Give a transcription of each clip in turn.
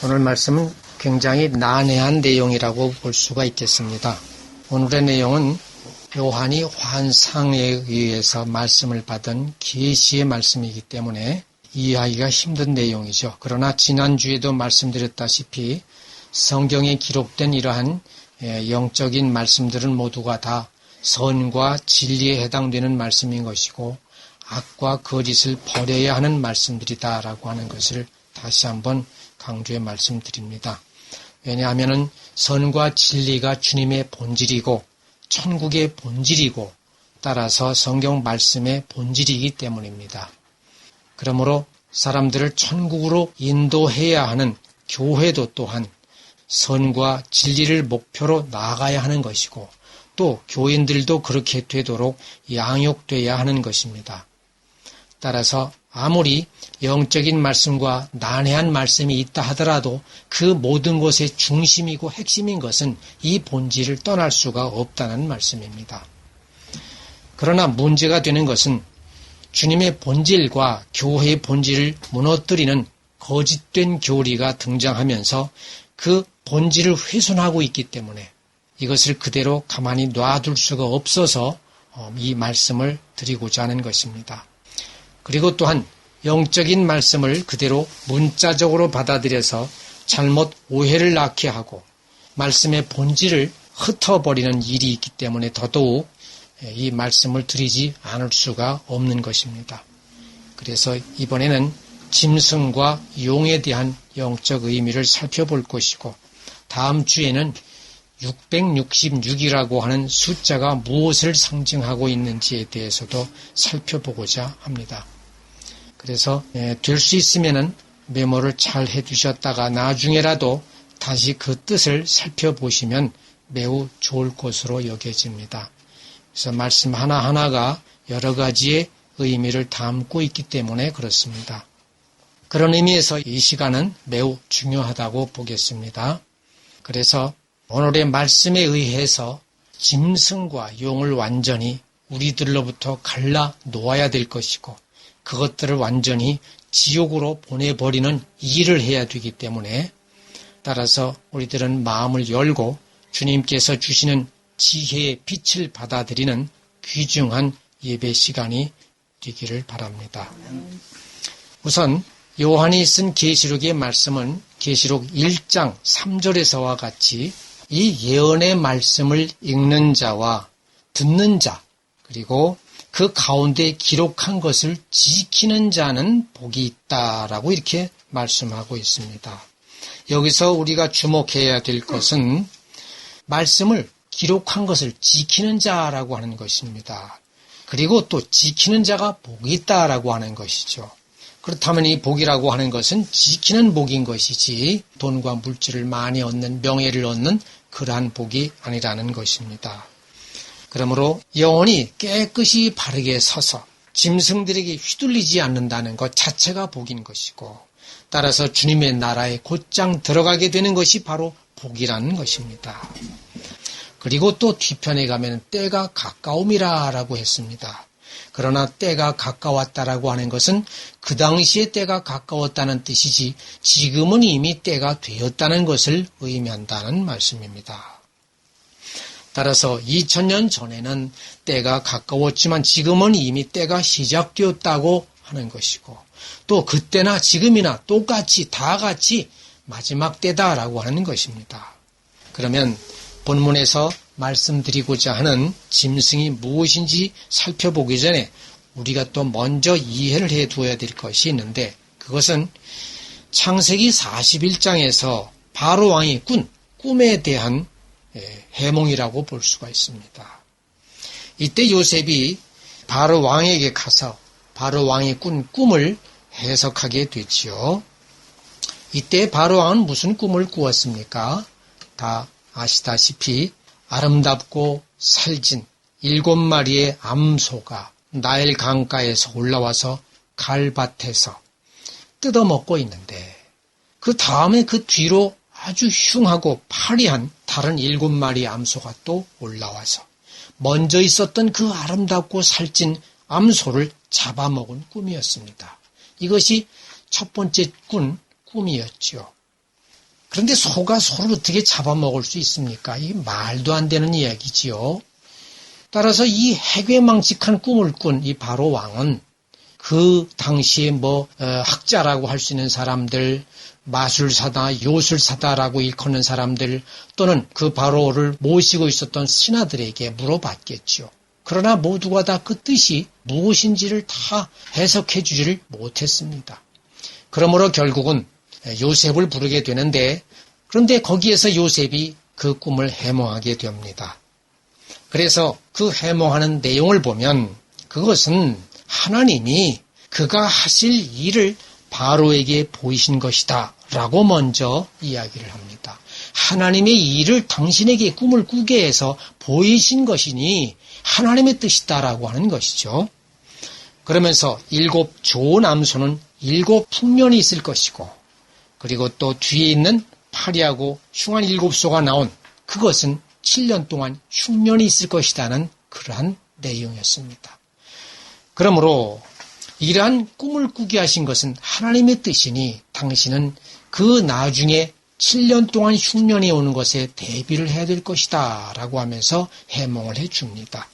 오늘 말씀은 굉장히 난해한 내용이라고 볼 수가 있겠습니다. 오늘의 내용은 요한이 환상에 의해서 말씀을 받은 계시의 말씀이기 때문에 이해하기가 힘든 내용이죠. 그러나 지난주에도 말씀드렸다시피 성경에 기록된 이러한 영적인 말씀들은 모두가 다 선과 진리에 해당되는 말씀인 것이고 악과 거짓을 버려야 하는 말씀들이다라고 하는 것을 다시 한번 강조해 말씀드립니다. 왜냐하면 선과 진리가 주님의 본질이고 천국의 본질이고 따라서 성경 말씀의 본질이기 때문입니다. 그러므로 사람들을 천국으로 인도해야 하는 교회도 또한 선과 진리를 목표로 나아가야 하는 것이고 또 교인들도 그렇게 되도록 양육돼야 하는 것입니다. 따라서 아무리 영적인 말씀과 난해한 말씀이 있다 하더라도 그 모든 것의 중심이고 핵심인 것은 이 본질을 떠날 수가 없다는 말씀입니다. 그러나 문제가 되는 것은 주님의 본질과 교회의 본질을 무너뜨리는 거짓된 교리가 등장하면서 그 본질을 훼손하고 있기 때문에 이것을 그대로 가만히 놔둘 수가 없어서 이 말씀을 드리고자 하는 것입니다. 그리고 또한 영적인 말씀을 그대로 문자적으로 받아들여서 잘못 오해를 낳게 하고 말씀의 본질을 흩어버리는 일이 있기 때문에 더더욱 이 말씀을 드리지 않을 수가 없는 것입니다. 그래서 이번에는 짐승과 용에 대한 영적 의미를 살펴볼 것이고 다음 주에는 666이라고 하는 숫자가 무엇을 상징하고 있는지에 대해서도 살펴보고자 합니다. 그래서 될 수 있으면 메모를 잘 해두셨다가 나중에라도 다시 그 뜻을 살펴보시면 매우 좋을 것으로 여겨집니다. 그래서 말씀 하나하나가 여러 가지의 의미를 담고 있기 때문에 그렇습니다. 그런 의미에서 이 시간은 매우 중요하다고 보겠습니다. 그래서 오늘의 말씀에 의해서 짐승과 용을 완전히 우리들로부터 갈라 놓아야 될 것이고 그것들을 완전히 지옥으로 보내버리는 일을 해야 되기 때문에 따라서 우리들은 마음을 열고 주님께서 주시는 지혜의 빛을 받아들이는 귀중한 예배 시간이 되기를 바랍니다. 우선 요한이 쓴 계시록의 말씀은 계시록 1장 3절에서와 같이 이 예언의 말씀을 읽는 자와 듣는 자 그리고 그 가운데 기록한 것을 지키는 자는 복이 있다라고 이렇게 말씀하고 있습니다. 여기서 우리가 주목해야 될 것은 말씀을 기록한 것을 지키는 자라고 하는 것입니다. 그리고 또 지키는 자가 복이 있다라고 하는 것이죠. 그렇다면 이 복이라고 하는 것은 지키는 복인 것이지 돈과 물질을 많이 얻는 명예를 얻는 그러한 복이 아니라는 것입니다. 그러므로 영혼이 깨끗이 바르게 서서 짐승들에게 휘둘리지 않는다는 것 자체가 복인 것이고 따라서 주님의 나라에 곧장 들어가게 되는 것이 바로 복이라는 것입니다. 그리고 또 뒤편에 가면 때가 가까움이라고 했습니다. 그러나 때가 가까웠다라고 하는 것은 그 당시에 때가 가까웠다는 뜻이지 지금은 이미 때가 되었다는 것을 의미한다는 말씀입니다. 따라서 2000년 전에는 때가 가까웠지만 지금은 이미 때가 시작되었다고 하는 것이고 또 그때나 지금이나 똑같이 다 같이 마지막 때다라고 하는 것입니다. 그러면 본문에서 말씀드리고자 하는 짐승이 무엇인지 살펴보기 전에 우리가 또 먼저 이해를 해두어야 될 것이 있는데 그것은 창세기 41장에서 바로 왕이 꾼 꿈에 대한 해몽이라고 볼 수가 있습니다. 이때 요셉이 바로 왕에게 가서 바로 왕이 꾼 꿈을 해석하게 되지요. 이때 바로 왕은 무슨 꿈을 꾸었습니까? 다 아시다시피 아름답고 살진 7마리의 암소가 나일 강가에서 올라와서 갈밭에서 뜯어먹고 있는데 그 다음에 그 뒤로 아주 흉하고 파리한 다른 7마리의 암소가 또 올라와서 먼저 있었던 그 아름답고 살찐 암소를 잡아먹은 꿈이었습니다. 이것이 첫 번째 꾼 꿈이었죠. 그런데 소가 소를 어떻게 잡아먹을 수 있습니까? 이게 말도 안 되는 이야기지요. 따라서 이 해괴망측한 꿈을 꾼 이 바로 왕은 그 당시에 학자라고 할 수 있는 사람들, 마술사다, 요술사다라고 일컫는 사람들 또는 그 바로를 모시고 있었던 신하들에게 물어봤겠죠. 그러나 모두가 다 그 뜻이 무엇인지를 다 해석해 주지를 못했습니다. 그러므로 결국은 요셉을 부르게 되는데 그런데 거기에서 요셉이 그 꿈을 해몽하게 됩니다. 그래서 그 해몽하는 내용을 보면 그것은 하나님이 그가 하실 일을 바로에게 보이신 것이다 라고 먼저 이야기를 합니다. 하나님의 일을 당신에게 꿈을 꾸게 해서 보이신 것이니 하나님의 뜻이다라고 하는 것이죠. 그러면서 7 좋은 암소는 7 풍년이 있을 것이고 그리고 또 뒤에 있는 파리하고 흉한 7소가 나온 그것은 7년 동안 흉년이 있을 것이라는 그러한 내용이었습니다. 그러므로 이러한 꿈을 꾸게 하신 것은 하나님의 뜻이니 당신은 그 나중에 7년 동안 흉년이 오는 것에 대비를 해야 될 것이다 라고 하면서 해몽을 해줍니다.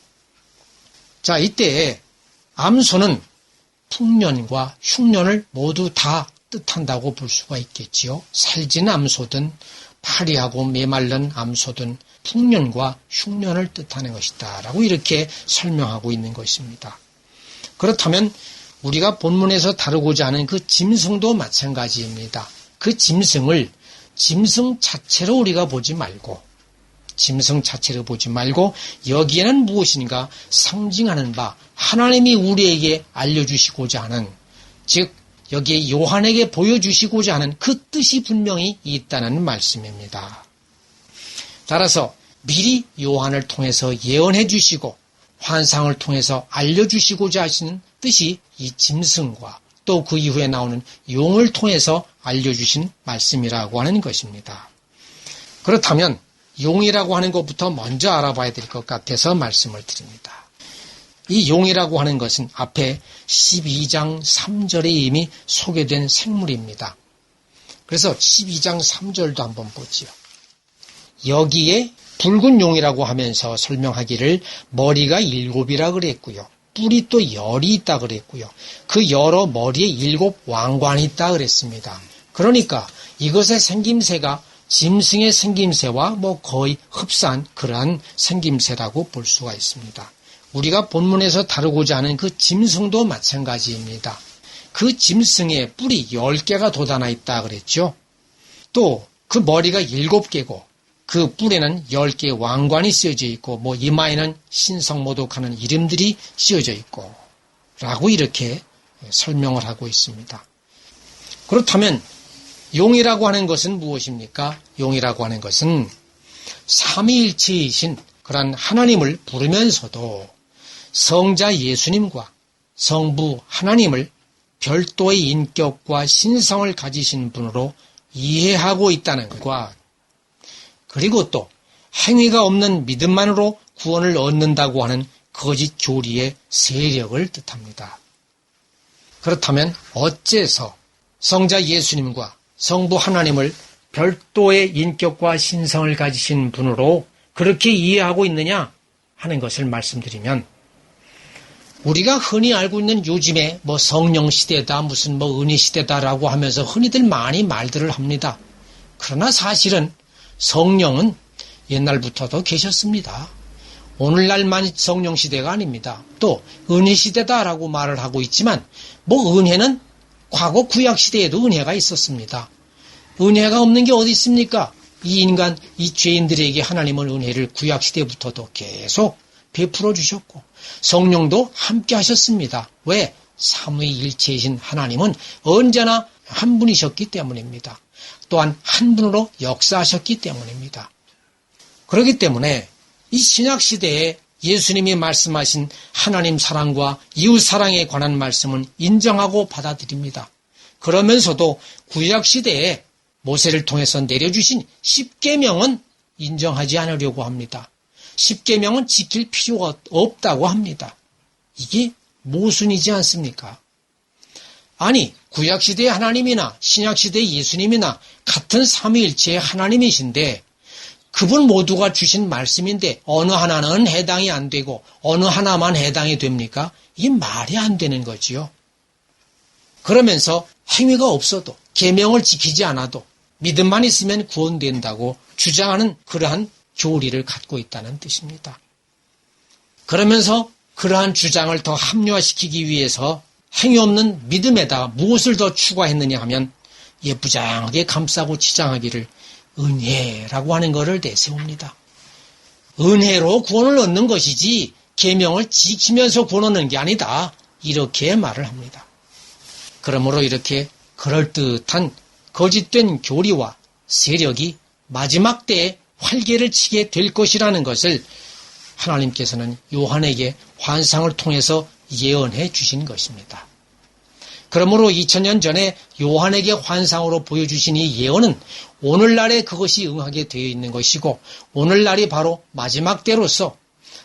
자, 이때 암소는 풍년과 흉년을 모두 다 뜻한다고 볼 수가 있겠지요. 살진 암소든 파리하고 메말른 암소든 풍년과 흉년을 뜻하는 것이다 라고 이렇게 설명하고 있는 것입니다. 그렇다면 우리가 본문에서 다루고자 하는 그 짐승도 마찬가지입니다. 그 짐승을 짐승 자체로 우리가 보지 말고 여기에는 무엇인가 상징하는 바 하나님이 우리에게 알려주시고자 하는 즉 여기에 요한에게 보여주시고자 하는 그 뜻이 분명히 있다는 말씀입니다. 따라서 미리 요한을 통해서 예언해 주시고 환상을 통해서 알려주시고자 하시는 뜻이 이 짐승과 또 그 이후에 나오는 용을 통해서 알려주신 말씀이라고 하는 것입니다. 그렇다면 용이라고 하는 것부터 먼저 알아봐야 될 것 같아서 말씀을 드립니다. 이 용이라고 하는 것은 앞에 12장 3절에 이미 소개된 생물입니다. 그래서 12장 3절도 한번 보지요. 여기에 붉은 용이라고 하면서 설명하기를 머리가 7이라 그랬고요. 뿔이 또 10이 있다 그랬고요. 그 여러 머리에 7 왕관이 있다 그랬습니다. 그러니까 이것의 생김새가 짐승의 생김새와 거의 흡사한 그러한 생김새라고 볼 수가 있습니다. 우리가 본문에서 다루고자 하는 그 짐승도 마찬가지입니다. 그 짐승의 뿔이 10개가 돋아나 있다 그랬죠. 또 그 머리가 7개고 그 뿔에는 10개의 왕관이 씌어져 있고 이마에는 신성모독하는 이름들이 씌어져 있고 라고 이렇게 설명을 하고 있습니다. 그렇다면 용이라고 하는 것은 무엇입니까? 용이라고 하는 것은 삼위일체이신 그런 하나님을 부르면서도 성자 예수님과 성부 하나님을 별도의 인격과 신성을 가지신 분으로 이해하고 있다는 것과 그리고 또 행위가 없는 믿음만으로 구원을 얻는다고 하는 거짓 교리의 세력을 뜻합니다. 그렇다면 어째서 성자 예수님과 성부 하나님을 별도의 인격과 신성을 가지신 분으로 그렇게 이해하고 있느냐 하는 것을 말씀드리면 우리가 흔히 알고 있는 요즘에 성령 시대다 무슨 은혜 시대다라고 하면서 흔히들 많이 말들을 합니다. 그러나 사실은 성령은 옛날부터도 계셨습니다. 오늘날만 성령 시대가 아닙니다. 또 은혜 시대다라고 말을 하고 있지만 은혜는 과거 구약 시대에도 은혜가 있었습니다. 은혜가 없는 게 어디 있습니까? 이 인간, 이 죄인들에게 하나님은 은혜를 구약 시대부터도 계속 베풀어 주셨고 성령도 함께 하셨습니다. 왜? 삼위일체이신 하나님은 언제나 한 분이셨기 때문입니다. 또한 한 분으로 역사하셨기 때문입니다. 그렇기 때문에 이 신약시대에 예수님이 말씀하신 하나님 사랑과 이웃 사랑에 관한 말씀은 인정하고 받아들입니다. 그러면서도 구약시대에 모세를 통해서 내려주신 십계명은 인정하지 않으려고 합니다. 십계명은 지킬 필요가 없다고 합니다. 이게 모순이지 않습니까? 아니, 구약시대의 하나님이나 신약시대의 예수님이나 같은 삼위일체의 하나님이신데 그분 모두가 주신 말씀인데 어느 하나는 해당이 안 되고 어느 하나만 해당이 됩니까? 이게 말이 안 되는 거지요. 그러면서 행위가 없어도 계명을 지키지 않아도 믿음만 있으면 구원된다고 주장하는 그러한 교리를 갖고 있다는 뜻입니다. 그러면서 그러한 주장을 더 합리화시키기 위해서 행위 없는 믿음에다가 무엇을 더 추가했느냐 하면 예쁘장하게 감싸고 치장하기를 은혜라고 하는 것을 내세웁니다. 은혜로 구원을 얻는 것이지 계명을 지키면서 구원 얻는 게 아니다. 이렇게 말을 합니다. 그러므로 이렇게 그럴듯한 거짓된 교리와 세력이 마지막 때에 활개를 치게 될 것이라는 것을 하나님께서는 요한에게 환상을 통해서 예언해 주신 것입니다. 그러므로 2000년 전에 요한에게 환상으로 보여주신 이 예언은 오늘날에 그것이 응하게 되어 있는 것이고 오늘날이 바로 마지막 때로서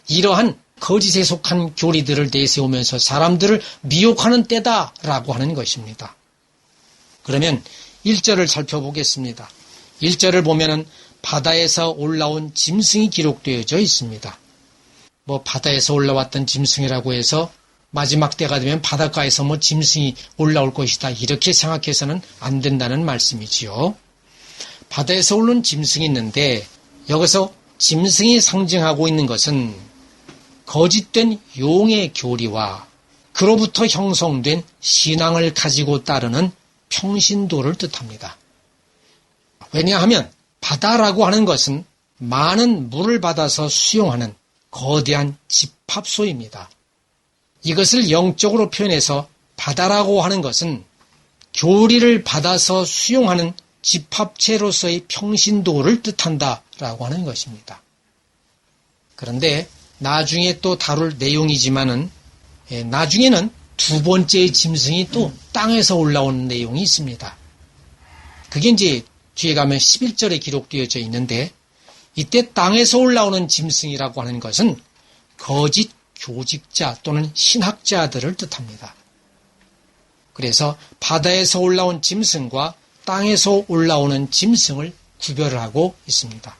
이러한 거짓에 속한 교리들을 내세우면서 사람들을 미혹하는 때다라고 하는 것입니다. 그러면 1절을 살펴보겠습니다. 1절을 보면은 바다에서 올라온 짐승이 기록되어져 있습니다. 바다에서 올라왔던 짐승이라고 해서 마지막 때가 되면 바닷가에서 짐승이 올라올 것이다. 이렇게 생각해서는 안 된다는 말씀이지요. 바다에서 오른 짐승이 있는데 여기서 짐승이 상징하고 있는 것은 거짓된 용의 교리와 그로부터 형성된 신앙을 가지고 따르는 평신도를 뜻합니다. 왜냐하면 바다라고 하는 것은 많은 물을 받아서 수용하는 거대한 집합소입니다. 이것을 영적으로 표현해서 바다라고 하는 것은 교리를 받아서 수용하는 집합체로서의 평신도를 뜻한다라고 하는 것입니다. 그런데 나중에 또 다룰 내용이지만은 나중에는 두 번째의 짐승이 또 땅에서 올라오는 내용이 있습니다. 그게 이제 뒤에 가면 11절에 기록되어져 있는데 이때 땅에서 올라오는 짐승이라고 하는 것은 거짓 교직자 또는 신학자들을 뜻합니다. 그래서 바다에서 올라온 짐승과 땅에서 올라오는 짐승을 구별을 하고 있습니다.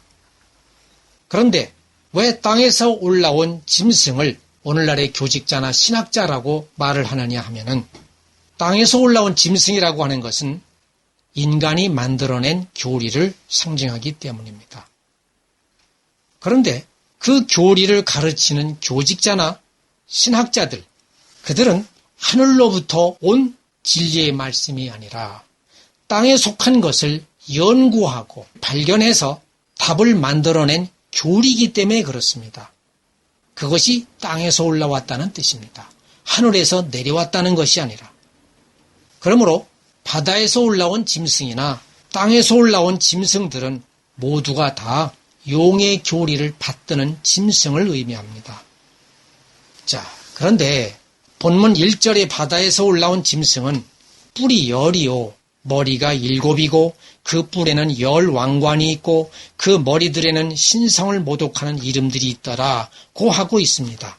그런데 왜 땅에서 올라온 짐승을 오늘날의 교직자나 신학자라고 말을 하느냐 하면은 땅에서 올라온 짐승이라고 하는 것은 인간이 만들어낸 교리를 상징하기 때문입니다. 그런데 그 교리를 가르치는 교직자나 신학자들, 그들은 하늘로부터 온 진리의 말씀이 아니라 땅에 속한 것을 연구하고 발견해서 답을 만들어낸 교리이기 때문에 그렇습니다. 그것이 땅에서 올라왔다는 뜻입니다. 하늘에서 내려왔다는 것이 아니라. 그러므로 바다에서 올라온 짐승이나 땅에서 올라온 짐승들은 모두가 다 용의 교리를 받드는 짐승을 의미합니다. 자, 그런데 본문 1절의 바다에서 올라온 짐승은 뿔이 10이요 머리가 7이고 그 뿔에는 10 왕관이 있고 그 머리들에는 신성을 모독하는 이름들이 있더라고 하고 있습니다.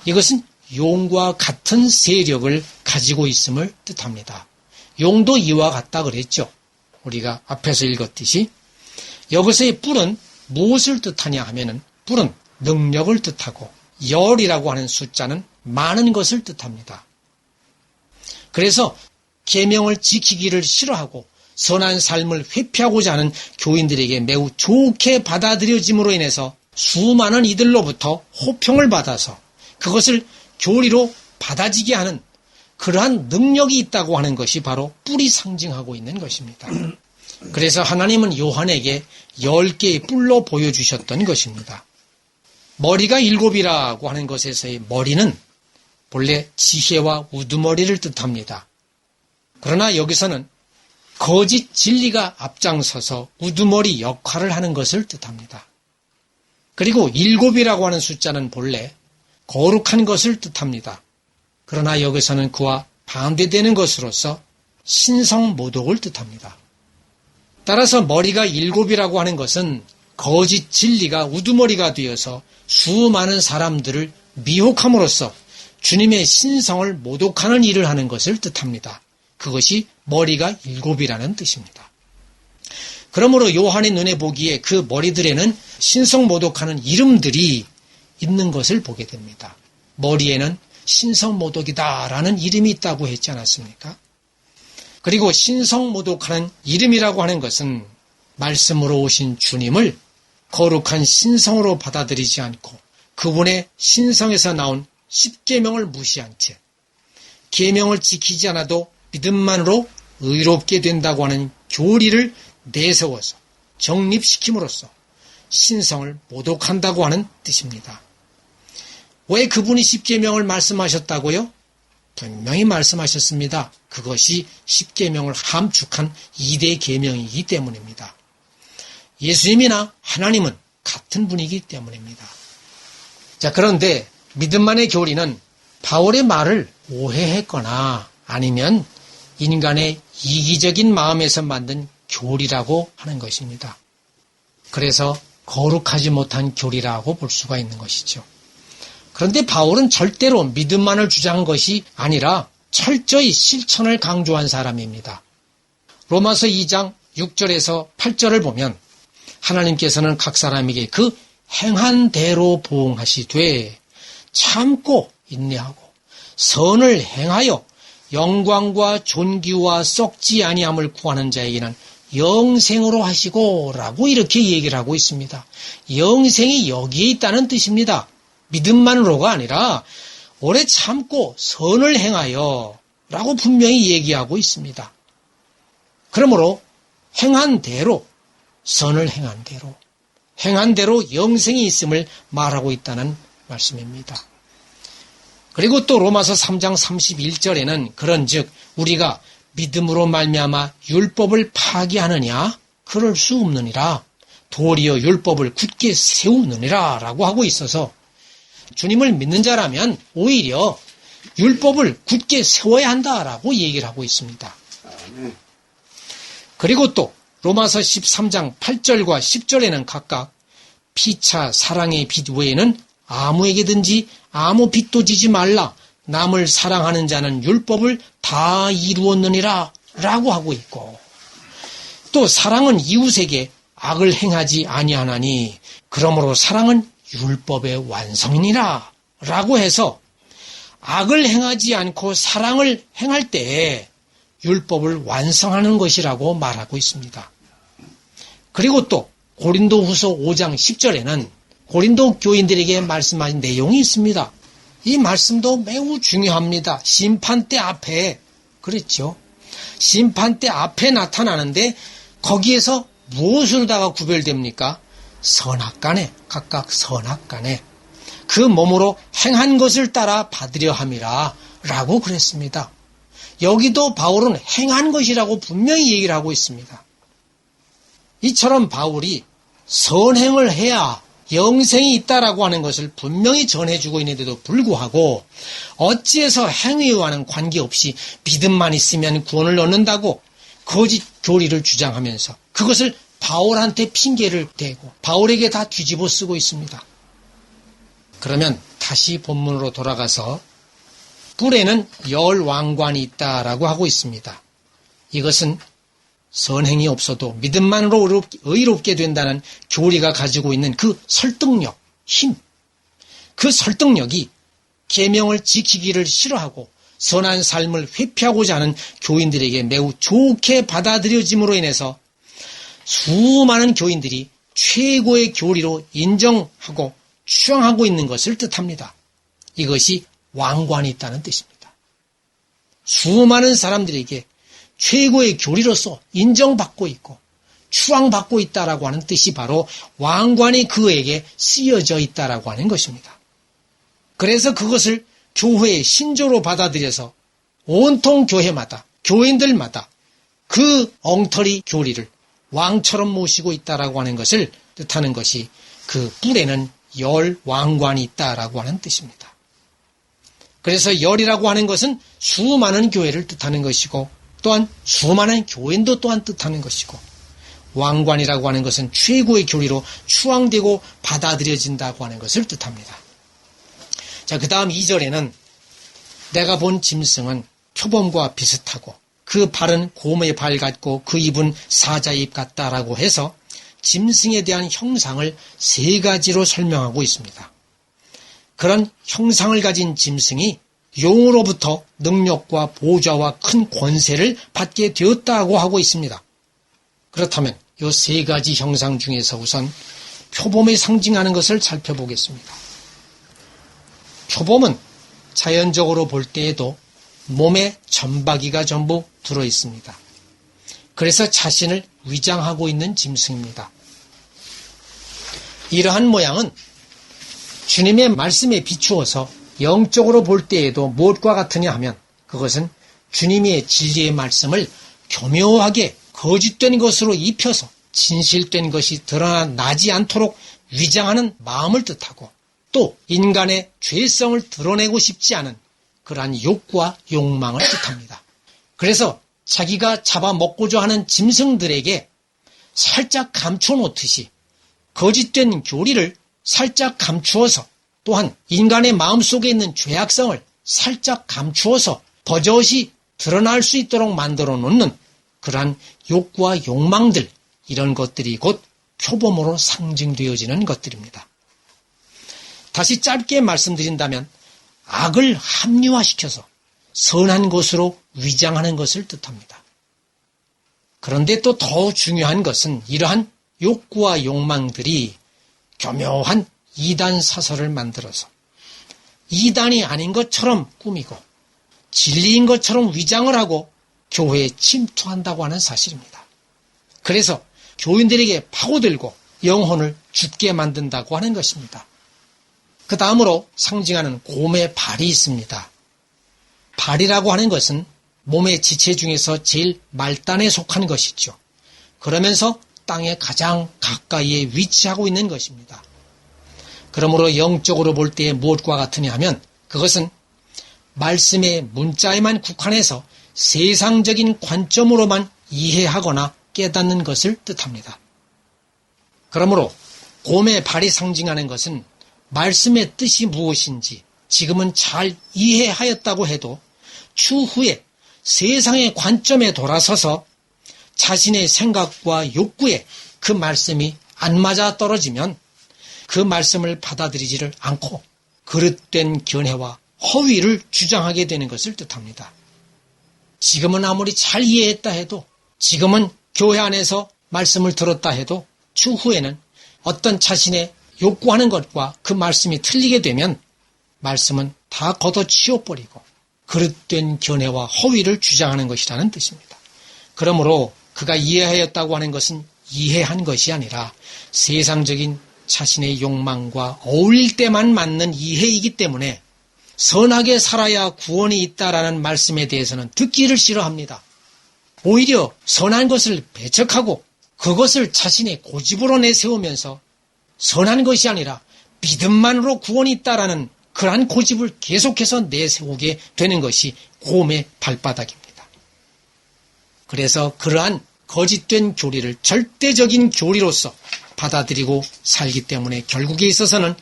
이것은 용과 같은 세력을 가지고 있음을 뜻합니다. 용도 이와 같다 그랬죠. 우리가 앞에서 읽었듯이 여기서의 뿔은 무엇을 뜻하냐 하면은 뿔은 능력을 뜻하고 열이라고 하는 숫자는 많은 것을 뜻합니다. 그래서 계명을 지키기를 싫어하고 선한 삶을 회피하고자 하는 교인들에게 매우 좋게 받아들여짐으로 인해서 수많은 이들로부터 호평을 받아서 그것을 교리로 받아지게 하는 그러한 능력이 있다고 하는 것이 바로 뿔이 상징하고 있는 것입니다. 그래서 하나님은 요한에게 10개의 뿔로 보여주셨던 것입니다. 머리가 7이라고 하는 것에서의 머리는 본래 지혜와 우두머리를 뜻합니다. 그러나 여기서는 거짓 진리가 앞장서서 우두머리 역할을 하는 것을 뜻합니다. 그리고 7이라고 하는 숫자는 본래 거룩한 것을 뜻합니다. 그러나 여기서는 그와 반대되는 것으로서 신성 모독을 뜻합니다. 따라서 머리가 7이라고 하는 것은 거짓 진리가 우두머리가 되어서 수많은 사람들을 미혹함으로써 주님의 신성을 모독하는 일을 하는 것을 뜻합니다. 그것이 머리가 7이라는 뜻입니다. 그러므로 요한의 눈에 보기에 그 머리들에는 신성모독하는 이름들이 있는 것을 보게 됩니다. 머리에는 신성모독이다라는 이름이 있다고 했지 않았습니까? 그리고 신성모독하는 이름이라고 하는 것은 말씀으로 오신 주님을 거룩한 신성으로 받아들이지 않고 그분의 신성에서 나온 십계명을 무시한 채 계명을 지키지 않아도 믿음만으로 의롭게 된다고 하는 교리를 내세워서 정립시킴으로써 신성을 모독한다고 하는 뜻입니다. 왜 그분이 십계명을 말씀하셨다고요? 분명히 말씀하셨습니다. 그것이 십계명을 함축한 2대 계명이기 때문입니다. 예수님이나 하나님은 같은 분이기 때문입니다. 자, 그런데 믿음만의 교리는 바울의 말을 오해했거나 아니면 인간의 이기적인 마음에서 만든 교리라고 하는 것입니다. 그래서 거룩하지 못한 교리라고 볼 수가 있는 것이죠. 그런데 바울은 절대로 믿음만을 주장한 것이 아니라 철저히 실천을 강조한 사람입니다. 로마서 2장 6절에서 8절을 보면 하나님께서는 각 사람에게 그 행한 대로 보응하시되 참고 인내하고 선을 행하여 영광과 존귀와 썩지 아니함을 구하는 자에게는 영생으로 하시고 라고 이렇게 얘기를 하고 있습니다. 영생이 여기에 있다는 뜻입니다. 믿음만으로가 아니라 오래 참고 선을 행하여 라고 분명히 얘기하고 있습니다. 그러므로 행한 대로 선을 행한 대로 영생이 있음을 말하고 있다는 말씀입니다. 그리고 또 로마서 3장 31절에는 그런즉 우리가 믿음으로 말미암아 율법을 파기하느냐? 그럴 수 없느니라. 도리어 율법을 굳게 세우느니라 라고 하고 있어서 주님을 믿는 자라면 오히려 율법을 굳게 세워야 한다라고 얘기를 하고 있습니다. 그리고 또 로마서 13장 8절과 10절에는 각각 피차 사랑의 빚 외에는 아무에게든지 아무 빚도 지지 말라. 남을 사랑하는 자는 율법을 다 이루었느니라 라고 하고 있고 또 사랑은 이웃에게 악을 행하지 아니하나니 그러므로 사랑은 율법의 완성이니라 라고 해서 악을 행하지 않고 사랑을 행할 때 율법을 완성하는 것이라고 말하고 있습니다. 그리고 또 고린도후서 5장 10절에는 고린도 교인들에게 말씀하신 내용이 있습니다. 이 말씀도 매우 중요합니다. 심판대 앞에 그랬죠. 심판대 앞에 나타나는데 거기에서 무엇으로다가 구별됩니까? 선악간에 각각 선악간에 그 몸으로 행한 것을 따라 받으려 함이라 라고 그랬습니다. 여기도 바울은 행한 것이라고 분명히 얘기를 하고 있습니다. 이처럼 바울이 선행을 해야 영생이 있다라고 하는 것을 분명히 전해주고 있는데도 불구하고 어찌해서 행위와는 관계없이 믿음만 있으면 구원을 얻는다고 거짓 교리를 주장하면서 그것을 바울한테 핑계를 대고 바울에게 다 뒤집어 쓰고 있습니다. 그러면 다시 본문으로 돌아가서 뿔에는 10왕관이 있다라고 하고 있습니다. 이것은 선행이 없어도 믿음만으로 의롭게 된다는 교리가 가지고 있는 그 설득력, 힘, 그 설득력이 계명을 지키기를 싫어하고 선한 삶을 회피하고자 하는 교인들에게 매우 좋게 받아들여짐으로 인해서 수많은 교인들이 최고의 교리로 인정하고 추앙하고 있는 것을 뜻합니다. 이것이 왕관이 있다는 뜻입니다. 수많은 사람들에게 최고의 교리로서 인정받고 있고 추앙받고 있다라고 하는 뜻이 바로 왕관이 그에게 쓰여져 있다라고 하는 것입니다. 그래서 그것을 교회의 신조로 받아들여서 온통 교회마다 교인들마다 그 엉터리 교리를 왕처럼 모시고 있다라고 하는 것을 뜻하는 것이 그 뿔에는 10왕관이 있다라고 하는 뜻입니다. 그래서 열이라고 하는 것은 수많은 교회를 뜻하는 것이고 또한 수많은 교인도 또한 뜻하는 것이고 왕관이라고 하는 것은 최고의 교리로 추앙되고 받아들여진다고 하는 것을 뜻합니다. 자, 그 다음 2절에는 내가 본 짐승은 표범과 비슷하고 그 발은 곰의 발 같고 그 입은 사자의 입 같다라고 해서 짐승에 대한 형상을 세 가지로 설명하고 있습니다. 그런 형상을 가진 짐승이 용으로부터 능력과 보좌와 큰 권세를 받게 되었다고 하고 있습니다. 그렇다면 이 세 가지 형상 중에서 우선 표범이 상징하는 것을 살펴보겠습니다. 표범은 자연적으로 볼 때에도 몸에 점박이가 전부 들어있습니다. 그래서 자신을 위장하고 있는 짐승입니다. 이러한 모양은 주님의 말씀에 비추어서 영적으로 볼 때에도 무엇과 같으냐 하면 그것은 주님의 진리의 말씀을 교묘하게 거짓된 것으로 입혀서 진실된 것이 드러나지 않도록 위장하는 마음을 뜻하고 또 인간의 죄성을 드러내고 싶지 않은 그러한 욕구와 욕망을 뜻합니다. 그래서 자기가 잡아먹고자 하는 짐승들에게 살짝 감춰놓듯이 거짓된 교리를 살짝 감추어서 또한 인간의 마음속에 있는 죄악성을 살짝 감추어서 버젓이 드러날 수 있도록 만들어 놓는 그러한 욕구와 욕망들, 이런 것들이 곧 표범으로 상징되어지는 것들입니다. 다시 짧게 말씀드린다면 악을 합리화시켜서 선한 것으로 위장하는 것을 뜻합니다. 그런데 또 더 중요한 것은 이러한 욕구와 욕망들이 교묘한 이단 사설을 만들어서 이단이 아닌 것처럼 꾸미고 진리인 것처럼 위장을 하고 교회에 침투한다고 하는 사실입니다. 그래서 교인들에게 파고들고 영혼을 죽게 만든다고 하는 것입니다. 그 다음으로 상징하는 곰의 발이 있습니다. 발이라고 하는 것은 몸의 지체 중에서 제일 말단에 속한 것이죠. 그러면서 땅에 가장 가까이에 위치하고 있는 것입니다. 그러므로 영적으로 볼 때에 무엇과 같으냐 하면 그것은 말씀의 문자에만 국한해서 세상적인 관점으로만 이해하거나 깨닫는 것을 뜻합니다. 그러므로 곰의 발이 상징하는 것은 말씀의 뜻이 무엇인지 지금은 잘 이해하였다고 해도 추후에 세상의 관점에 돌아서서 자신의 생각과 욕구에 그 말씀이 안 맞아 떨어지면 그 말씀을 받아들이지를 않고 그릇된 견해와 허위를 주장하게 되는 것을 뜻합니다. 지금은 아무리 잘 이해했다 해도 지금은 교회 안에서 말씀을 들었다 해도 추후에는 어떤 자신의 욕구하는 것과 그 말씀이 틀리게 되면 말씀은 다 걷어치워버리고 그릇된 견해와 허위를 주장하는 것이라는 뜻입니다. 그러므로 그가 이해하였다고 하는 것은 이해한 것이 아니라 세상적인 자신의 욕망과 어울릴 때만 맞는 이해이기 때문에 선하게 살아야 구원이 있다라는 말씀에 대해서는 듣기를 싫어합니다. 오히려 선한 것을 배척하고 그것을 자신의 고집으로 내세우면서 선한 것이 아니라 믿음만으로 구원이 있다라는 그러한 고집을 계속해서 내세우게 되는 것이 곰의 발바닥입니다. 그래서 그러한 거짓된 교리를 절대적인 교리로서 받아들이고 살기 때문에 결국에 있어서는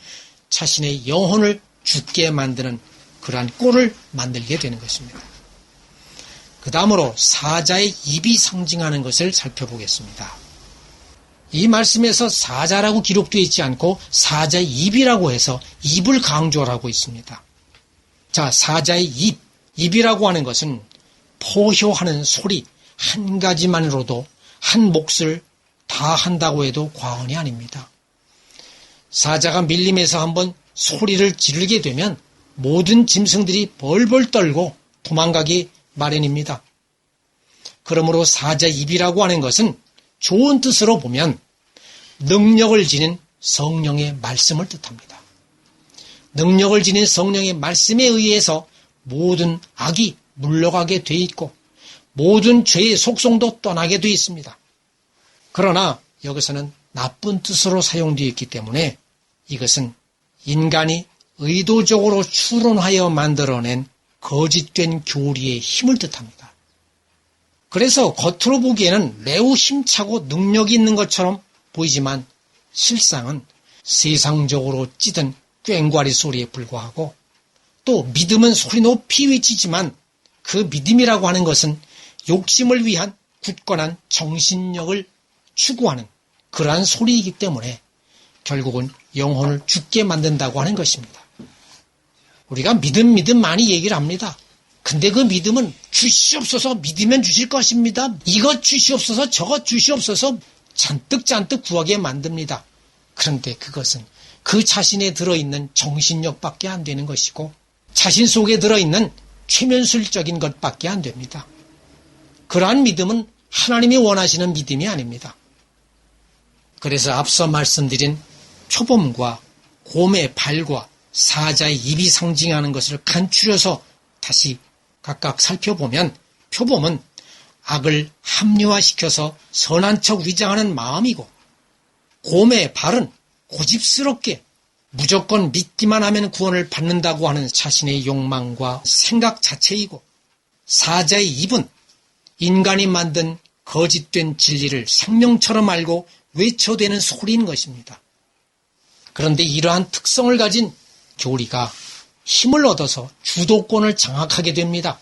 자신의 영혼을 죽게 만드는 그러한 꼴을 만들게 되는 것입니다. 그 다음으로 사자의 입이 상징하는 것을 살펴보겠습니다. 이 말씀에서 사자라고 기록되어 있지 않고 사자의 입이라고 해서 입을 강조를 하고 있습니다. 자, 사자의 입이라고 하는 것은 포효하는 소리 한 가지만으로도 한 몫을 다 한다고 해도 과언이 아닙니다. 사자가 밀림에서 한번 소리를 지르게 되면 모든 짐승들이 벌벌 떨고 도망가기 마련입니다. 그러므로 사자의 입이라고 하는 것은 좋은 뜻으로 보면 능력을 지닌 성령의 말씀을 뜻합니다. 능력을 지닌 성령의 말씀에 의해서 모든 악이 물러가게 돼 있고 모든 죄의 속성도 떠나게 돼 있습니다. 그러나 여기서는 나쁜 뜻으로 사용되어 있기 때문에 이것은 인간이 의도적으로 추론하여 만들어낸 거짓된 교리의 힘을 뜻합니다. 그래서 겉으로 보기에는 매우 힘차고 능력이 있는 것처럼 보이지만 실상은 세상적으로 찌든 꽹과리 소리에 불과하고 또 믿음은 소리 높이 외치지만 그 믿음이라고 하는 것은 욕심을 위한 굳건한 정신력을 추구하는 그러한 소리이기 때문에 결국은 영혼을 죽게 만든다고 하는 것입니다. 우리가 믿음 많이 얘기를 합니다. 근데 그 믿음은 주시옵소서 믿으면 주실 것입니다. 이것 주시옵소서 저것 주시옵소서 잔뜩 구하게 만듭니다. 그런데 그것은 그 자신에 들어있는 정신력밖에 안 되는 것이고 자신 속에 들어있는 최면술적인 것밖에 안 됩니다. 그러한 믿음은 하나님이 원하시는 믿음이 아닙니다. 그래서 앞서 말씀드린 표범과 곰의 발과 사자의 입이 상징하는 것을 간추려서 다시 각각 살펴보면 표범은 악을 합리화시켜서 선한 척 위장하는 마음이고 곰의 발은 고집스럽게 무조건 믿기만 하면 구원을 받는다고 하는 자신의 욕망과 생각 자체이고 사자의 입은 인간이 만든 거짓된 진리를 생명처럼 알고 외쳐대는 소리인 것입니다. 그런데 이러한 특성을 가진 교리가 힘을 얻어서 주도권을 장악하게 됩니다.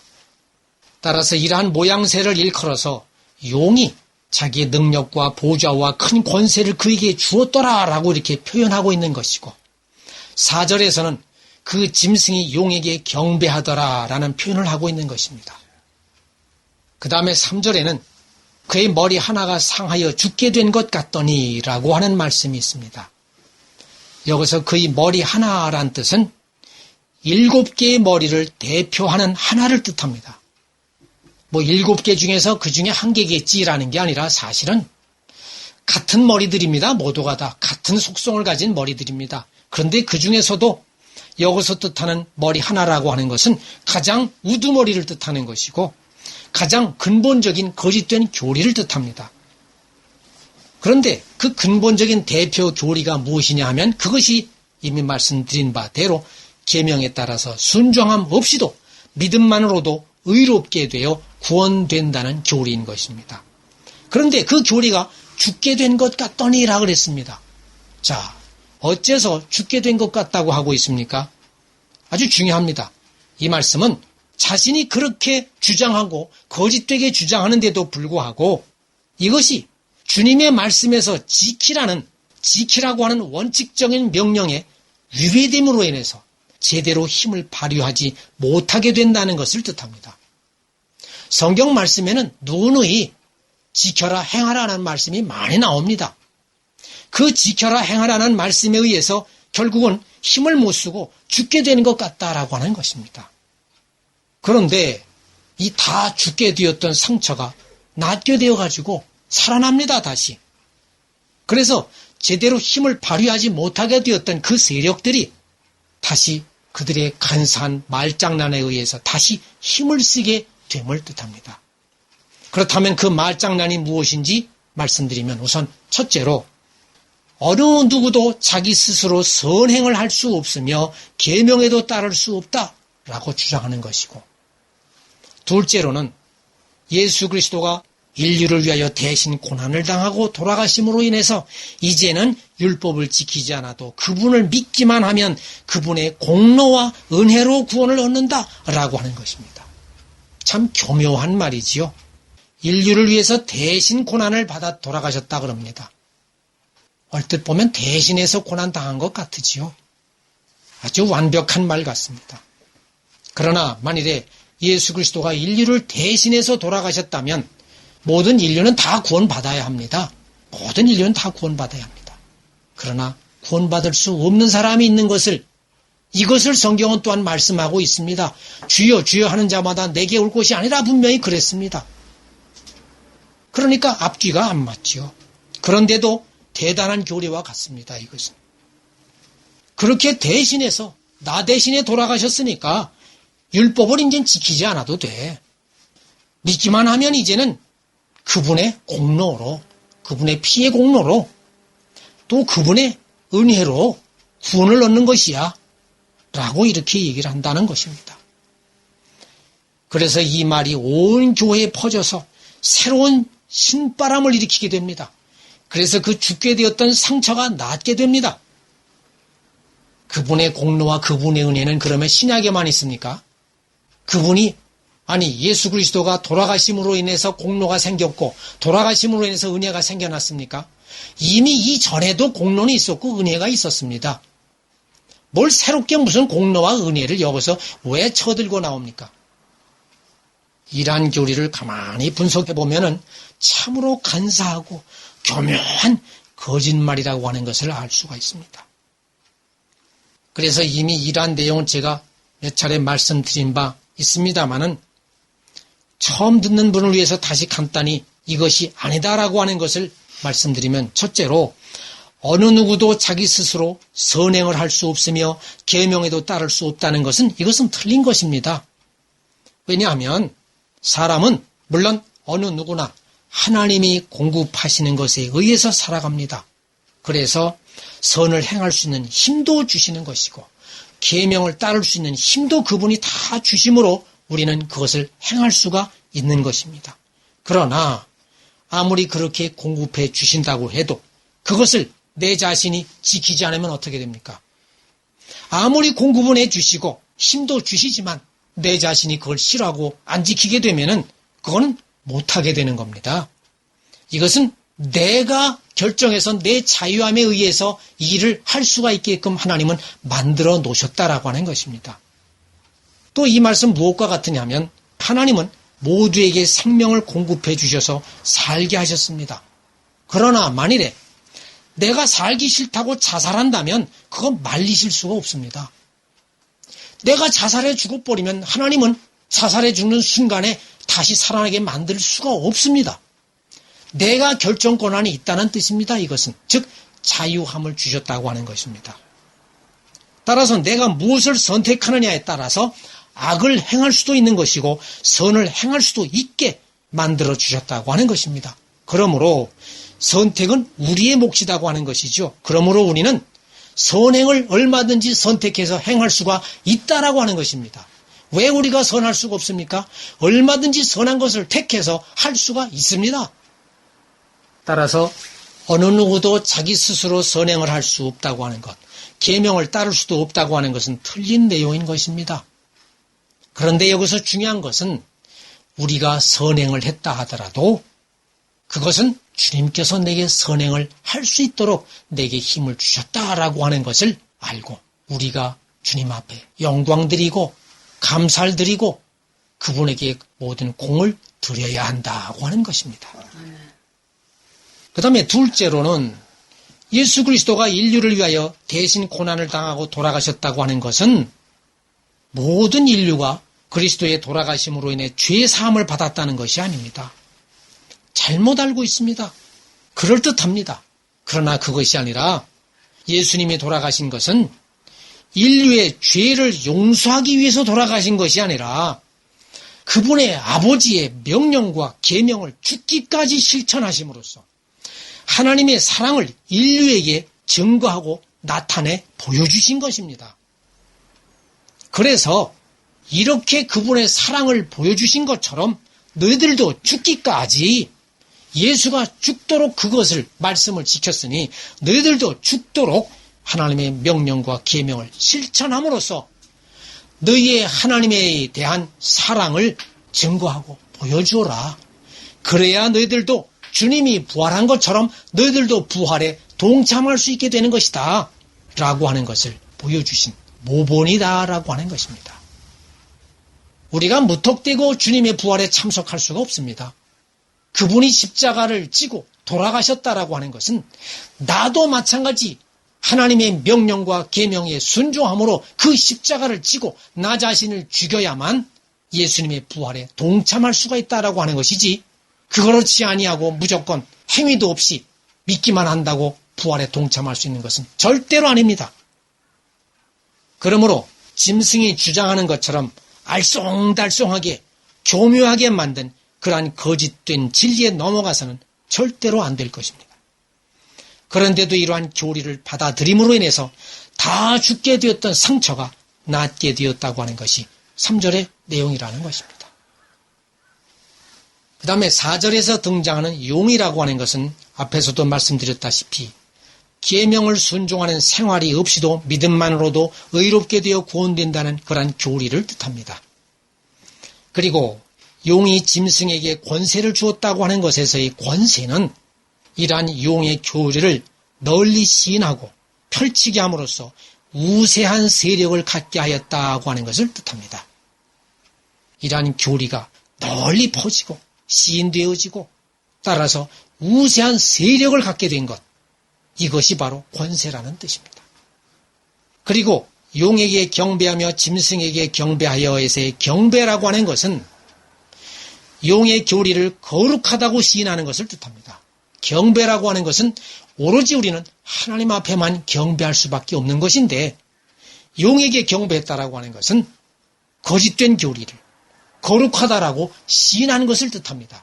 따라서 이러한 모양새를 일컬어서 용이 자기의 능력과 보좌와 큰 권세를 그에게 주었더라라고 이렇게 표현하고 있는 것이고 4절에서는 그 짐승이 용에게 경배하더라라는 표현을 하고 있는 것입니다. 그 다음에 3절에는 그의 머리 하나가 상하여 죽게 된 것 같더니 라고 하는 말씀이 있습니다. 여기서 그의 머리 하나란 뜻은 7개의 머리를 대표하는 하나를 뜻합니다. 7개 중에서 그 중에 1개겠지라는 게 아니라 사실은 같은 머리들입니다. 모두가 다 같은 속성을 가진 머리들입니다. 그런데 그 중에서도 여기서 뜻하는 머리 하나라고 하는 것은 가장 우두머리를 뜻하는 것이고 가장 근본적인 거짓된 교리를 뜻합니다. 그런데 그 근본적인 대표 교리가 무엇이냐 하면 그것이 이미 말씀드린 바대로 계명에 따라서 순종함 없이도 믿음만으로도 의롭게 되어 구원된다는 교리인 것입니다. 그런데 그 교리가 죽게 된 것 같더니라 그랬습니다. 자, 어째서 죽게 된 것 같다고 하고 있습니까? 아주 중요합니다. 이 말씀은 자신이 그렇게 주장하고 거짓되게 주장하는데도 불구하고 이것이 주님의 말씀에서 지키라고 하는 원칙적인 명령에 위배됨으로 인해서 제대로 힘을 발휘하지 못하게 된다는 것을 뜻합니다. 성경 말씀에는 누누이 지켜라 행하라는 말씀이 많이 나옵니다. 그 지켜라 행하라는 말씀에 의해서 결국은 힘을 못 쓰고 죽게 되는 것 같다라고 하는 것입니다. 그런데 이 다 죽게 되었던 상처가 낫게 되어가지고 살아납니다, 다시. 그래서 제대로 힘을 발휘하지 못하게 되었던 그 세력들이 다시 그들의 간사한 말장난에 의해서 다시 힘을 쓰게 됨을 뜻합니다. 그렇다면 그 말장난이 무엇인지 말씀드리면 우선 첫째로 어느 누구도 자기 스스로 선행을 할 수 없으며 계명에도 따를 수 없다라고 주장하는 것이고 둘째로는 예수 그리스도가 인류를 위하여 대신 고난을 당하고 돌아가심으로 인해서 이제는 율법을 지키지 않아도 그분을 믿기만 하면 그분의 공로와 은혜로 구원을 얻는다라고 하는 것입니다. 참 교묘한 말이지요. 인류를 위해서 대신 고난을 받아 돌아가셨다 그럽니다. 얼뜻 보면 대신해서 고난 당한 것 같으지요. 아주 완벽한 말 같습니다. 그러나 만일에 예수 그리스도가 인류를 대신해서 돌아가셨다면 모든 인류는 다 구원받아야 합니다. 모든 인류는 다 구원받아야 합니다. 그러나 구원받을 수 없는 사람이 있는 것을 이것을 성경은 또한 말씀하고 있습니다. 주여 주여 하는 자마다 내게 올 것이 아니라 분명히 그랬습니다. 그러니까 앞뒤가 안 맞지요. 그런데도 대단한 교리와 같습니다. 이것은. 그렇게 대신해서 나 대신에 돌아가셨으니까 율법을 이제 지키지 않아도 돼. 믿기만 하면 이제는 그분의 공로로, 그분의 피의 공로로, 또 그분의 은혜로 구원을 얻는 것이야. 라고 이렇게 얘기를 한다는 것입니다. 그래서 이 말이 온 교회에 퍼져서 새로운 신바람을 일으키게 됩니다. 그래서 그 죽게 되었던 상처가 낫게 됩니다. 그분의 공로와 그분의 은혜는 그러면 신약에만 있습니까? 그분이 아니, 예수 그리스도가 돌아가심으로 인해서 공로가 생겼고 돌아가심으로 인해서 은혜가 생겨났습니까? 이미 이전에도 공로는 있었고 은혜가 있었습니다. 뭘 새롭게 무슨 공로와 은혜를 여기서 왜 쳐들고 나옵니까? 이러한 교리를 가만히 분석해보면 참으로 간사하고 교묘한 거짓말이라고 하는 것을 알 수가 있습니다. 그래서 이미 이러한 내용은 제가 몇 차례 말씀드린 바 있습니다마는 처음 듣는 분을 위해서 다시 간단히 이것이 아니다라고 하는 것을 말씀드리면, 첫째로 어느 누구도 자기 스스로 선행을 할 수 없으며 계명에도 따를 수 없다는 것은 이것은 틀린 것입니다. 왜냐하면 사람은 물론 어느 누구나 하나님이 공급하시는 것에 의해서 살아갑니다. 그래서 선을 행할 수 있는 힘도 주시는 것이고 계명을 따를 수 있는 힘도 그분이 다 주심으로 우리는 그것을 행할 수가 있는 것입니다. 그러나 아무리 그렇게 공급해 주신다고 해도 그것을 내 자신이 지키지 않으면 어떻게 됩니까? 아무리 공급은 해 주시고 힘도 주시지만 내 자신이 그걸 싫어하고 안 지키게 되면은 그거는 못하게 되는 겁니다. 이것은 내가 결정해서 내 자유함에 의해서 이 일을 할 수가 있게끔 하나님은 만들어 놓으셨다라고 하는 것입니다. 또 이 말씀 무엇과 같으냐면 하나님은 모두에게 생명을 공급해 주셔서 살게 하셨습니다. 그러나 만일에 내가 살기 싫다고 자살한다면 그건 말리실 수가 없습니다. 내가 자살해 죽어버리면 하나님은 자살해 죽는 순간에 다시 살아나게 만들 수가 없습니다. 내가 결정 권한이 있다는 뜻입니다. 이것은 즉 자유함을 주셨다고 하는 것입니다. 따라서 내가 무엇을 선택하느냐에 따라서 악을 행할 수도 있는 것이고 선을 행할 수도 있게 만들어 주셨다고 하는 것입니다. 그러므로 선택은 우리의 몫이라고 하는 것이죠. 그러므로 우리는 선행을 얼마든지 선택해서 행할 수가 있다라고 하는 것입니다. 왜 우리가 선할 수가 없습니까? 얼마든지 선한 것을 택해서 할 수가 있습니다. 따라서 어느 누구도 자기 스스로 선행을 할 수 없다고 하는 것, 계명을 따를 수도 없다고 하는 것은 틀린 내용인 것입니다. 그런데 여기서 중요한 것은 우리가 선행을 했다 하더라도 그것은 주님께서 내게 선행을 할 수 있도록 내게 힘을 주셨다라고 하는 것을 알고 우리가 주님 앞에 영광 드리고 감사를 드리고 그분에게 모든 공을 드려야 한다고 하는 것입니다. 그 다음에 둘째로는 예수 그리스도가 인류를 위하여 대신 고난을 당하고 돌아가셨다고 하는 것은 모든 인류가 그리스도의 돌아가심으로 인해 죄 사함을 받았다는 것이 아닙니다. 잘못 알고 있습니다. 그럴듯합니다. 그러나 그것이 아니라 예수님이 돌아가신 것은 인류의 죄를 용서하기 위해서 돌아가신 것이 아니라 그분의 아버지의 명령과 계명을 죽기까지 실천하심으로써 하나님의 사랑을 인류에게 증거하고 나타내 보여주신 것입니다. 그래서 이렇게 그분의 사랑을 보여주신 것처럼 너희들도 죽기까지 예수가 죽도록 그것을 말씀을 지켰으니 너희들도 죽도록 하나님의 명령과 계명을 실천함으로써 너희의 하나님에 대한 사랑을 증거하고 보여주어라. 그래야 너희들도 주님이 부활한 것처럼 너희들도 부활에 동참할 수 있게 되는 것이다 라고 하는 것을 보여주신 모본이다 라고 하는 것입니다. 우리가 무턱대고 주님의 부활에 참석할 수가 없습니다. 그분이 십자가를 지고 돌아가셨다라고 하는 것은 나도 마찬가지 하나님의 명령과 계명에 순종함으로 그 십자가를 지고 나 자신을 죽여야만 예수님의 부활에 동참할 수가 있다라고 하는 것이지 그렇지 아니하고 무조건 행위도 없이 믿기만 한다고 부활에 동참할 수 있는 것은 절대로 아닙니다. 그러므로 짐승이 주장하는 것처럼 알쏭달쏭하게 교묘하게 만든 그러한 거짓된 진리에 넘어가서는 절대로 안 될 것입니다. 그런데도 이러한 교리를 받아들임으로 인해서 다 죽게 되었던 상처가 낫게 되었다고 하는 것이 3절의 내용이라는 것입니다. 그 다음에 4절에서 등장하는 용이라고 하는 것은 앞에서도 말씀드렸다시피 계명을 순종하는 생활이 없이도 믿음만으로도 의롭게 되어 구원된다는 그러한 교리를 뜻합니다. 그리고 용이 짐승에게 권세를 주었다고 하는 것에서의 권세는 이러한 용의 교리를 널리 시인하고 펼치게 함으로써 우세한 세력을 갖게 하였다고 하는 것을 뜻합니다. 이러한 교리가 널리 퍼지고 시인되어지고 따라서 우세한 세력을 갖게 된 것, 이것이 바로 권세라는 뜻입니다. 그리고 용에게 경배하며 짐승에게 경배하여에서의 경배라고 하는 것은 용의 교리를 거룩하다고 시인하는 것을 뜻합니다. 경배라고 하는 것은 오로지 우리는 하나님 앞에만 경배할 수밖에 없는 것인데, 용에게 경배했다라고 하는 것은 거짓된 교리를 거룩하다라고 시인하는 것을 뜻합니다.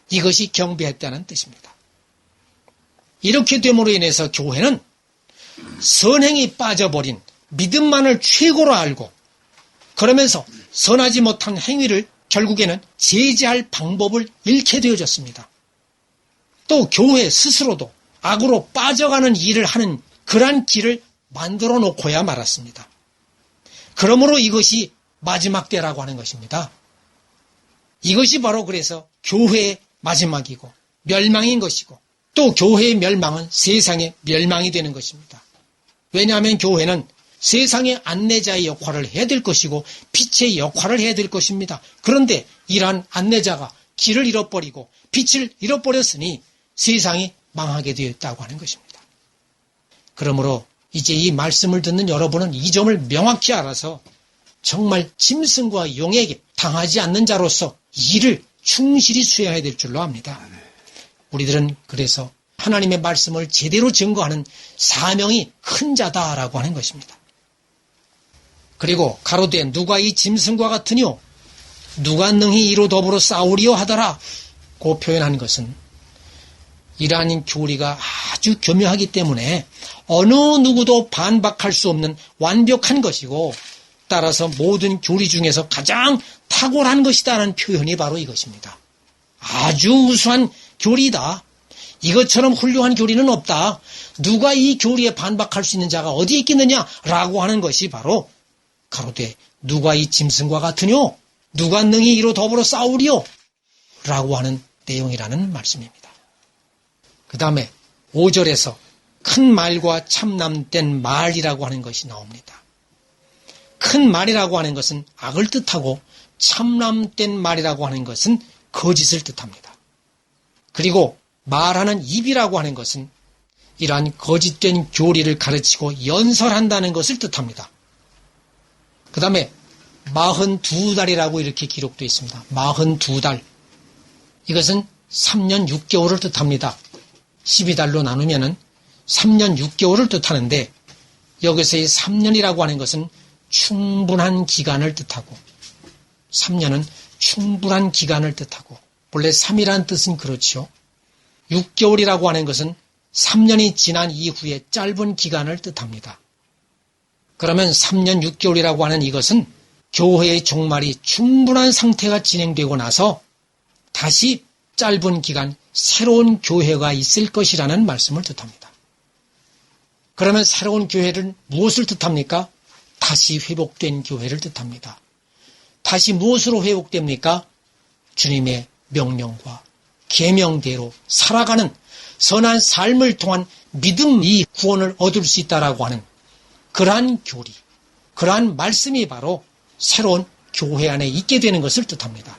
이것이 경배했다는 뜻입니다. 이렇게 됨으로 인해서 교회는 선행이 빠져버린 믿음만을 최고로 알고, 그러면서 선하지 못한 행위를 결국에는 제지할 방법을 잃게 되어졌습니다. 또 교회 스스로도 악으로 빠져가는 일을 하는 그러한 길을 만들어 놓고야 말았습니다. 그러므로 이것이 마지막 때라고 하는 것입니다. 이것이 바로 그래서 교회의 마지막이고 멸망인 것이고, 또 교회의 멸망은 세상의 멸망이 되는 것입니다. 왜냐하면 교회는 세상의 안내자의 역할을 해야 될 것이고 빛의 역할을 해야 될 것입니다. 그런데 이러한 안내자가 길을 잃어버리고 빛을 잃어버렸으니 세상이 망하게 되었다고 하는 것입니다. 그러므로 이제 이 말씀을 듣는 여러분은 이 점을 명확히 알아서 정말 짐승과 용에게 당하지 않는 자로서 일을 충실히 수행해야 될 줄로 압니다. 우리들은 그래서 하나님의 말씀을 제대로 증거하는 사명이 큰 자다라고 하는 것입니다. 그리고 가로되 누가 이 짐승과 같으뇨? 누가 능히 이로 더불어 싸우리요 하더라. 그 표현한 것은 이러한 교리가 아주 교묘하기 때문에 어느 누구도 반박할 수 없는 완벽한 것이고, 따라서 모든 교리 중에서 가장 탁월한 것이다라는 표현이 바로 이것입니다. 아주 우수한 교리다. 이것처럼 훌륭한 교리는 없다. 누가 이 교리에 반박할 수 있는 자가 어디 있겠느냐라고 하는 것이 바로 가로되 누가 이 짐승과 같으뇨? 누가 능히 이로 더불어 싸우리요? 라고 하는 내용이라는 말씀입니다. 그 다음에 5절에서 큰 말과 참남된 말이라고 하는 것이 나옵니다. 큰 말이라고 하는 것은 악을 뜻하고 참남된 말이라고 하는 것은 거짓을 뜻합니다. 그리고 말하는 입이라고 하는 것은 이러한 거짓된 교리를 가르치고 연설한다는 것을 뜻합니다. 그 다음에 42달이라고 이렇게 기록되어 있습니다. 42달. 이것은 3년 6개월을 뜻합니다. 12달로 나누면은 3년 6개월을 뜻하는데, 여기서의 3년이라고 하는 것은 충분한 기간을 뜻하고, 3년은 충분한 기간을 뜻하고, 원래 3이라는 뜻은 그렇죠. 6개월이라고 하는 것은 3년이 지난 이후에 짧은 기간을 뜻합니다. 그러면 3년 6개월이라고 하는 이것은 교회의 종말이 충분한 상태가 진행되고 나서 다시 짧은 기간 새로운 교회가 있을 것이라는 말씀을 뜻합니다. 그러면 새로운 교회는 무엇을 뜻합니까? 다시 회복된 교회를 뜻합니다. 다시 무엇으로 회복됩니까? 주님의 명령과 계명대로 살아가는 선한 삶을 통한 믿음이 구원을 얻을 수 있다라고 하는 그러한 교리, 그러한 말씀이 바로 새로운 교회 안에 있게 되는 것을 뜻합니다.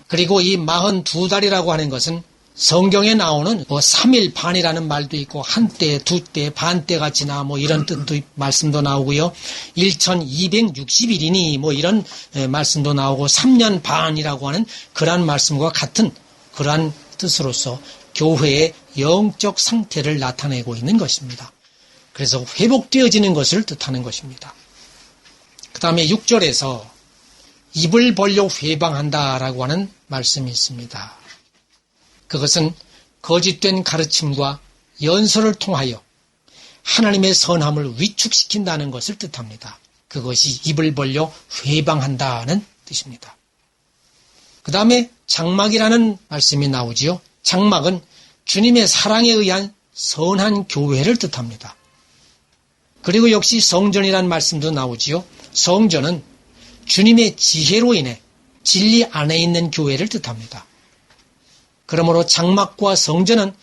그리고 이 42달이라고 하는 것은 성경에 나오는 3일 반이라는 말도 있고, 한때, 두때, 반때가 지나 이런 뜻도 말씀도 나오고요. 1260일이니 이런 말씀도 나오고, 3년 반이라고 하는 그러한 말씀과 같은 그러한 뜻으로서 교회의 영적 상태를 나타내고 있는 것입니다. 그래서 회복되어지는 것을 뜻하는 것입니다. 그 다음에 6절에서 입을 벌려 회방한다라고 하는 말씀이 있습니다. 그것은 거짓된 가르침과 연설을 통하여 하나님의 선함을 위축시킨다는 것을 뜻합니다. 그것이 입을 벌려 회방한다는 뜻입니다. 그 다음에 장막이라는 말씀이 나오지요. 장막은 주님의 사랑에 의한 선한 교회를 뜻합니다. 그리고 역시 성전이라는 말씀도 나오지요. 성전은 주님의 지혜로 인해 진리 안에 있는 교회를 뜻합니다. 그러므로 장막과 성전은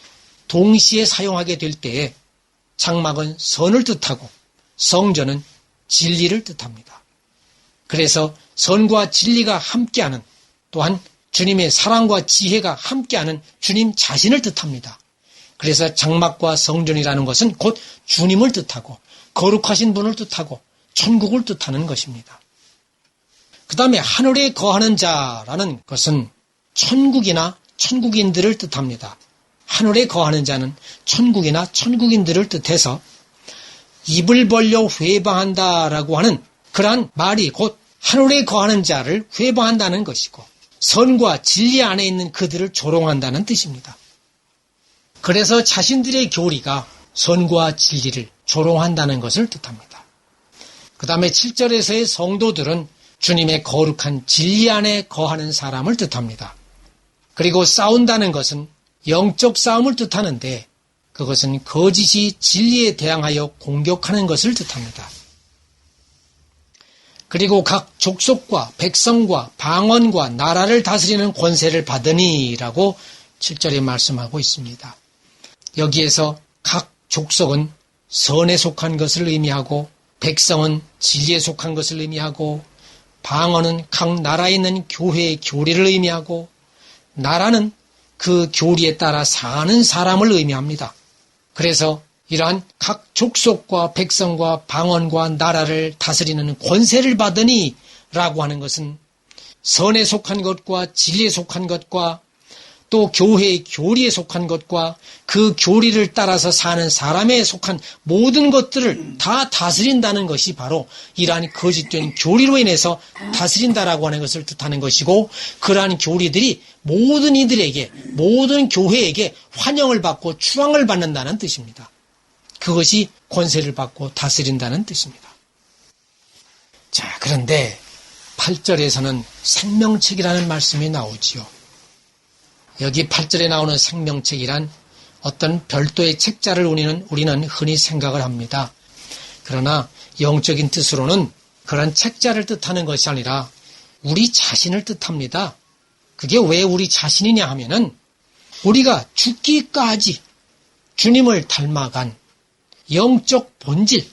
동시에 사용하게 될 때에 장막은 선을 뜻하고 성전은 진리를 뜻합니다. 그래서 선과 진리가 함께하는, 또한 주님의 사랑과 지혜가 함께하는 주님 자신을 뜻합니다. 그래서 장막과 성전이라는 것은 곧 주님을 뜻하고 거룩하신 분을 뜻하고 천국을 뜻하는 것입니다. 그 다음에 하늘에 거하는 자라는 것은 천국이나 천국인들을 뜻합니다. 하늘에 거하는 자는 천국이나 천국인들을 뜻해서 입을 벌려 회방한다라고 하는 그러한 말이 곧 하늘에 거하는 자를 회방한다는 것이고 선과 진리 안에 있는 그들을 조롱한다는 뜻입니다. 그래서 자신들의 교리가 선과 진리를 조롱한다는 것을 뜻합니다. 그 다음에 7절에서의 성도들은 주님의 거룩한 진리 안에 거하는 사람을 뜻합니다. 그리고 싸운다는 것은 영적 싸움을 뜻하는데 그것은 거짓이 진리에 대항하여 공격하는 것을 뜻합니다. 그리고 각 족속과 백성과 방언과 나라를 다스리는 권세를 받으니라고 7절에 말씀하고 있습니다. 여기에서 각 족속은 선에 속한 것을 의미하고 백성은 진리에 속한 것을 의미하고 방언은 각 나라에 있는 교회의 교리를 의미하고 나라는 그 교리에 따라 사는 사람을 의미합니다. 그래서 이러한 각 족속과 백성과 방언과 나라를 다스리는 권세를 받으니 라고 하는 것은 선에 속한 것과 진리에 속한 것과 또 교회의 교리에 속한 것과 그 교리를 따라서 사는 사람에 속한 모든 것들을 다 다스린다는 것이 바로 이러한 거짓된 교리로 인해서 다스린다라고 하는 것을 뜻하는 것이고 그러한 교리들이 모든 이들에게 모든 교회에게 환영을 받고 추앙을 받는다는 뜻입니다. 그것이 권세를 받고 다스린다는 뜻입니다. 자, 그런데 8절에서는 생명책이라는 말씀이 나오지요. 여기 8절에 나오는 생명책이란 어떤 별도의 책자를 우리는 흔히 생각을 합니다. 그러나 영적인 뜻으로는 그런 책자를 뜻하는 것이 아니라 우리 자신을 뜻합니다. 그게 왜 우리 자신이냐 하면은 우리가 죽기까지 주님을 닮아간 영적 본질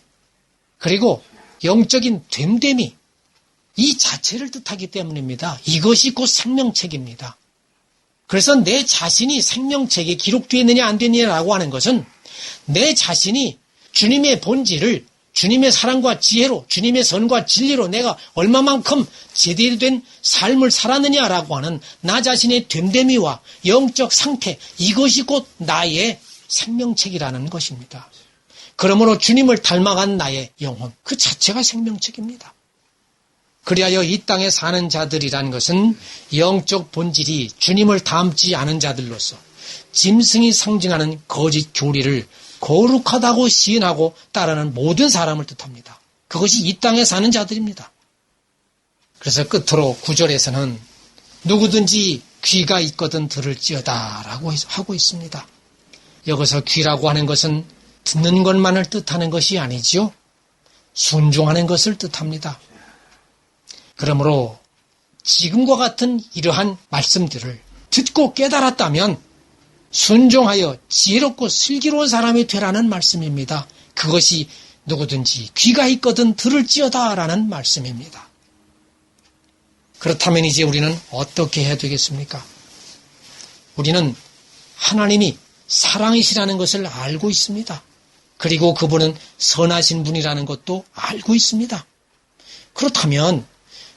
그리고 영적인 됨됨이 이 자체를 뜻하기 때문입니다. 이것이 곧 생명책입니다. 그래서 내 자신이 생명책에 기록되어 있느냐 안 되느냐라고 하는 것은 내 자신이 주님의 본질을 주님의 사랑과 지혜로 주님의 선과 진리로 내가 얼마만큼 제대로 된 삶을 살았느냐라고 하는 나 자신의 됨됨이와 영적 상태 이것이 곧 나의 생명책이라는 것입니다. 그러므로 주님을 닮아간 나의 영혼 그 자체가 생명책입니다. 그리하여 이 땅에 사는 자들이란 것은 영적 본질이 주님을 닮지 않은 자들로서 짐승이 상징하는 거짓 교리를 거룩하다고 시인하고 따르는 모든 사람을 뜻합니다. 그것이 이 땅에 사는 자들입니다. 그래서 끝으로 9절에서는 누구든지 귀가 있거든 들을지어다 라고 하고 있습니다. 여기서 귀라고 하는 것은 듣는 것만을 뜻하는 것이 아니지요. 순종하는 것을 뜻합니다. 그러므로 지금과 같은 이러한 말씀들을 듣고 깨달았다면 순종하여 지혜롭고 슬기로운 사람이 되라는 말씀입니다. 그것이 누구든지 귀가 있거든 들을지어다 라는 말씀입니다. 그렇다면 이제 우리는 어떻게 해야 되겠습니까? 우리는 하나님이 사랑이시라는 것을 알고 있습니다. 그리고 그분은 선하신 분이라는 것도 알고 있습니다. 그렇다면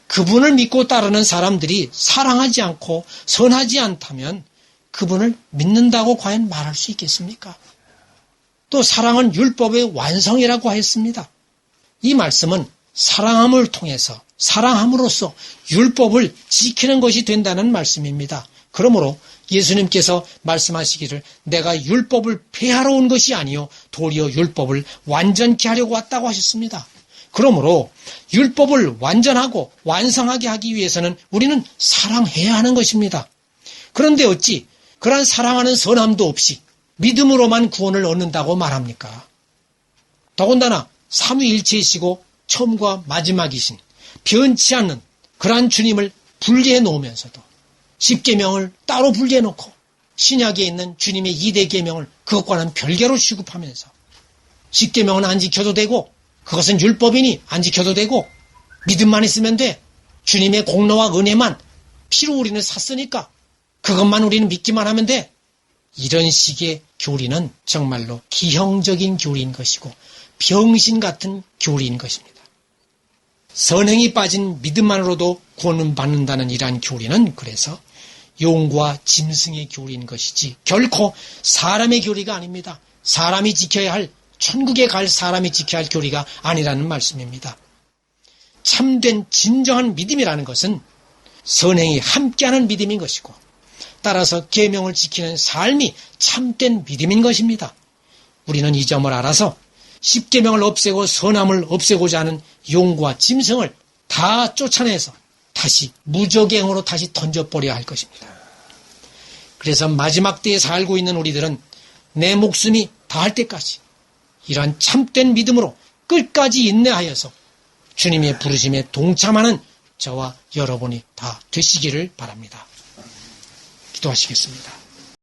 그분을 믿고 따르는 사람들이 사랑하지 않고 선하지 않다면 그분을 믿는다고 과연 말할 수 있겠습니까? 또 사랑은 율법의 완성이라고 하였습니다. 이 말씀은 사랑함을 통해서 사랑함으로써 율법을 지키는 것이 된다는 말씀입니다. 그러므로 예수님께서 말씀하시기를 내가 율법을 폐하러 온 것이 아니요 도리어 율법을 완전케 하려고 왔다고 하셨습니다. 그러므로 율법을 완전하고 완성하게 하기 위해서는 우리는 사랑해야 하는 것입니다. 그런데 어찌 그러한 사랑하는 선함도 없이 믿음으로만 구원을 얻는다고 말합니까? 더군다나 삼위일체이시고 처음과 마지막이신 변치 않는 그러한 주님을 분리해 놓으면서도 십계명을 따로 분리해 놓고 신약에 있는 주님의 2대 계명을 그것과는 별개로 취급하면서 십계명은 안 지켜도 되고 그것은 율법이니 안 지켜도 되고 믿음만 있으면 돼. 주님의 공로와 은혜만 피로 우리는 샀으니까 그것만 우리는 믿기만 하면 돼. 이런 식의 교리는 정말로 기형적인 교리인 것이고 병신 같은 교리인 것입니다. 선행이 빠진 믿음만으로도 구원을 받는다는 이러한 교리는 그래서 용과 짐승의 교리인 것이지 결코 사람의 교리가 아닙니다. 사람이 지켜야 할, 천국에 갈 사람이 지켜야 할 교리가 아니라는 말씀입니다. 참된 진정한 믿음이라는 것은 선행이 함께하는 믿음인 것이고 따라서 계명을 지키는 삶이 참된 믿음인 것입니다. 우리는 이 점을 알아서 십계명을 없애고 선함을 없애고자 하는 용과 짐승을 다 쫓아내서 다시 무적행으로 다시 던져버려야 할 것입니다. 그래서 마지막 때에 살고 있는 우리들은 내 목숨이 다할 때까지 이러한 참된 믿음으로 끝까지 인내하여서 주님의 부르심에 동참하는 저와 여러분이 다 되시기를 바랍니다. 기도하시겠습니다.